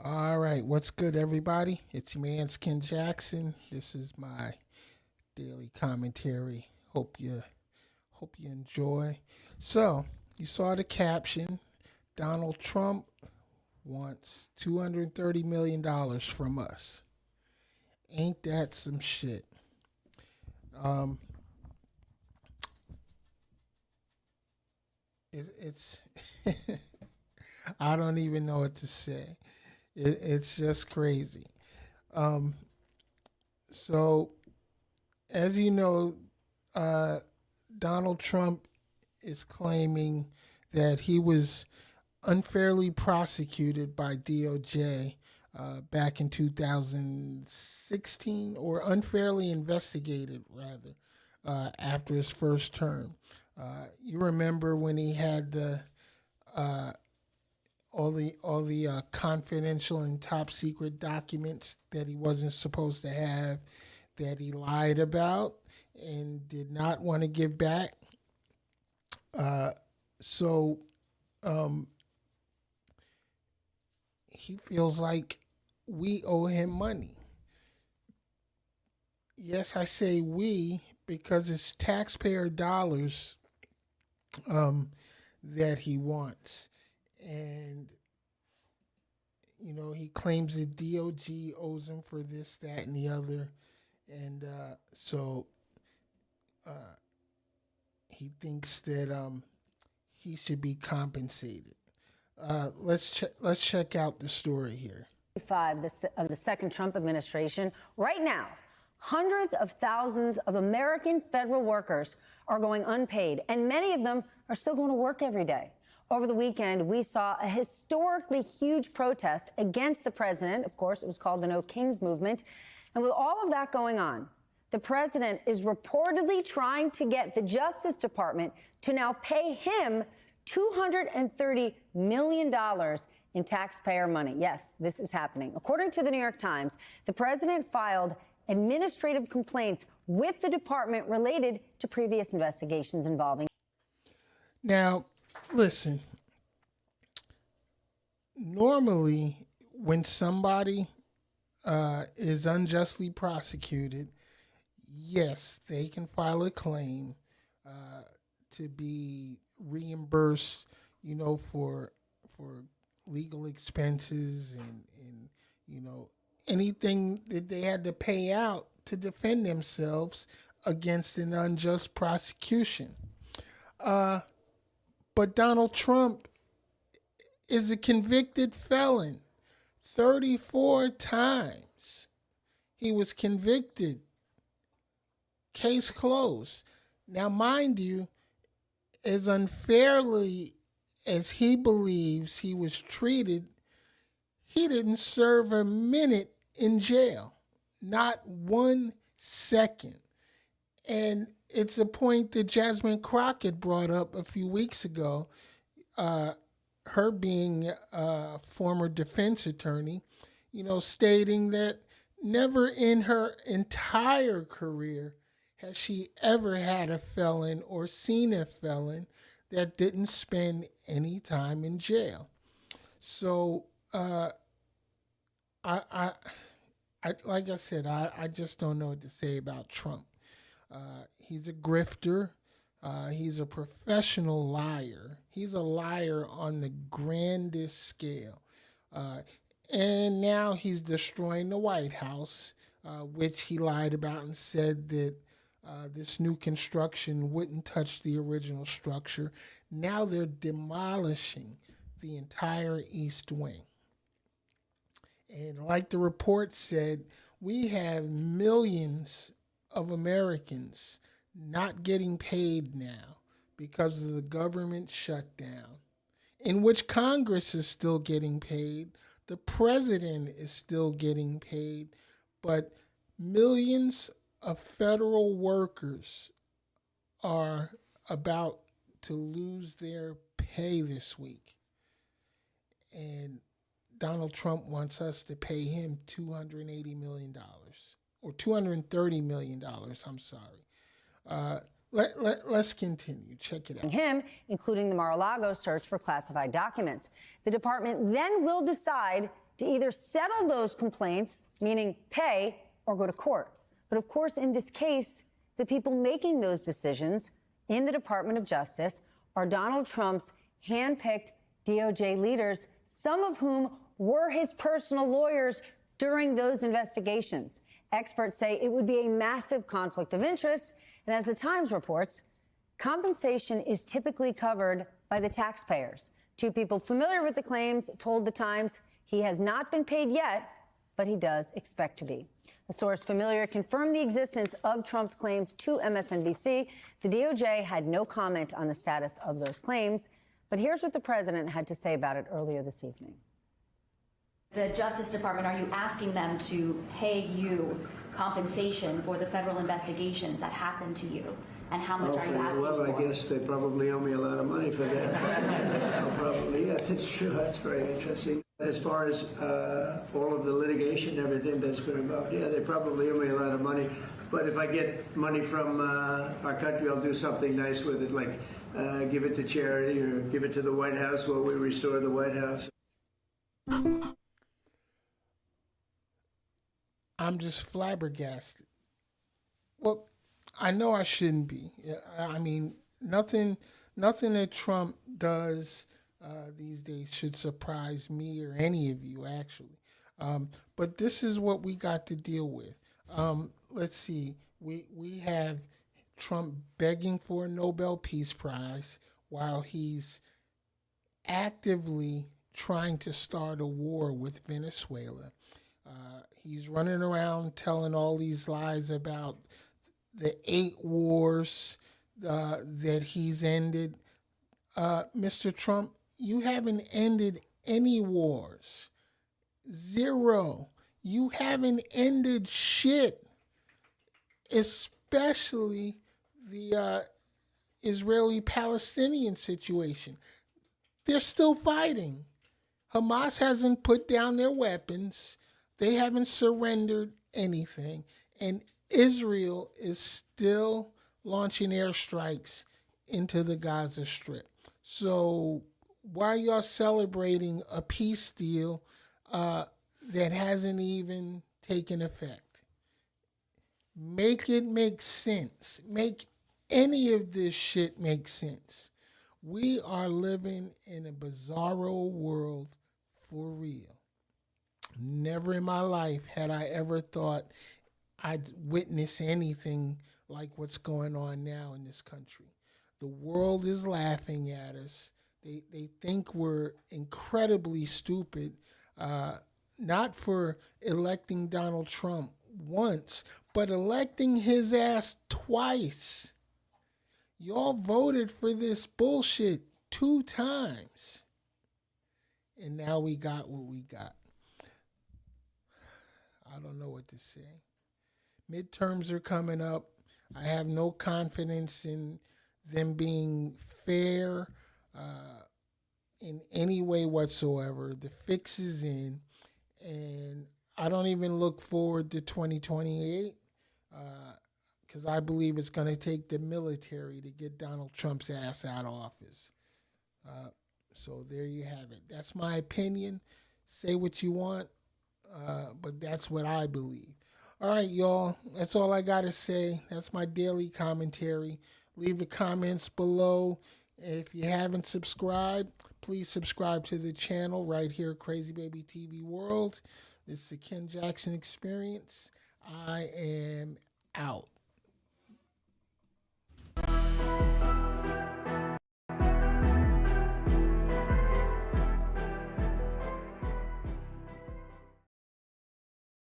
All right, what's good, everybody? It's your man Ken Jackson. This is my daily commentary. Hope you enjoy. So you saw the caption. Donald Trump wants $230 million from us. Ain't that some shit? Um, it's I don't even know what to say. It's just crazy. Um, so as you know, uh, Donald Trump is claiming that he was unfairly prosecuted by DOJ back in 2016, or unfairly investigated, rather, after his first term. You remember when he had the uh, all the confidential and top secret documents that he wasn't supposed to have, that he lied about and did not want to give back. Uh, so um, he feels like we owe him money. Yes, I say we because it's taxpayer dollars um, that he wants. And, he claims that DOG owes him for this, that, and the other. And so uh, he thinks that he should be compensated. Let's check out the story here. Of the second Trump administration. Right now, hundreds of thousands of American federal workers are going unpaid, and many of them are still going to work every day. Over the weekend, we saw a historically huge protest against the president. Of course, it was called the No Kings movement. And with all of that going on, the president is reportedly trying to get the Justice Department to now pay him $230 million in taxpayer money. Yes, this is happening. According to the New York Times, the president filed administrative complaints with the department related to previous investigations involving. Now, listen, normally when somebody is unjustly prosecuted, yes, they can file a claim to be reimbursed, for legal expenses and anything that they had to pay out to defend themselves against an unjust prosecution. But Donald Trump is a convicted felon. 34 times he was convicted. Case closed. Now, mind you, as unfairly as he believes he was treated, he didn't serve a minute in jail. Not 1 second. And it's a point that Jasmine Crockett brought up a few weeks ago, her being a former defense attorney, stating that never in her entire career has she ever had a felon or seen a felon that didn't spend any time in jail. So, I like I said, I just don't know what to say about Trump. He's a grifter. He's a professional liar. He's a liar on the grandest scale. And now he's destroying the White House, which he lied about and said that this new construction wouldn't touch the original structure. Now they're demolishing the entire East Wing. And like the report said, we have millions of Americans not getting paid now because of the government shutdown, in which Congress is still getting paid, the president is still getting paid, but millions of federal workers are about to lose their pay this week. And Donald Trump wants us to pay him $280 million, or $230 million, I'm sorry. Let's continue. Check it out. Him, including the Mar-a-Lago search for classified documents. The department then will decide to either settle those complaints, meaning pay, or go to court. But of course, in this case, the people making those decisions in the Department of Justice are Donald Trump's handpicked DOJ leaders, some of whom were his personal lawyers during those investigations. Experts say it would be a massive conflict of interest, and as the Times reports, compensation is typically covered by the taxpayers. Two people familiar with the claims told the Times he has not been paid yet, but he does expect to be. A source familiar confirmed the existence of Trump's claims to MSNBC. The DOJ had no comment on the status of those claims, but here's what the president had to say about it earlier this evening. The Justice Department, are you asking them to pay you compensation for the federal investigations that happened to you? And how much are you asking for? Well, I guess they probably owe me a lot of money for that. Probably, yeah, that's true. That's very interesting. As far as all of the litigation and everything that's been involved, yeah, they probably owe me a lot of money. But if I get money from our country, I'll do something nice with it, like give it to charity or give it to the White House while we restore the White House. I'm just flabbergasted. Well, I know I shouldn't be. I mean, nothing that Trump does these days should surprise me or any of you, actually. But this is what we got to deal with. Let's see. We have Trump begging for a Nobel Peace Prize while he's actively trying to start a war with Venezuela. He's running around telling all these lies about the 8 wars that he's ended. Mr. Trump, you haven't ended any wars. 0. You haven't ended shit, especially the Israeli-Palestinian situation. They're still fighting. Hamas hasn't put down their weapons. They haven't surrendered anything. And Israel is still launching airstrikes into the Gaza Strip. So why are y'all celebrating a peace deal that hasn't even taken effect? Make it make sense. Make any of this shit make sense. We are living in a bizarro world for real. Never in my life had I ever thought I'd witness anything like what's going on now in this country. The world is laughing at us. They think we're incredibly stupid, not for electing Donald Trump once, but electing his ass twice. Y'all voted for this bullshit 2 times. And now we got what we got. I don't know what to say. Midterms are coming up. I have no confidence in them being fair in any way whatsoever. The fix is in, and I don't even look forward to 2028 because I believe it's going to take the military to get Donald Trump's ass out of office. So there you have it. That's my opinion. Say what you want. But that's what I believe. All right, y'all. That's all I got to say. That's my daily commentary. Leave the comments below. If you haven't subscribed, please subscribe to the channel right here, Crazy Baby TV World. This is the Ken Jackson Experience. I am out.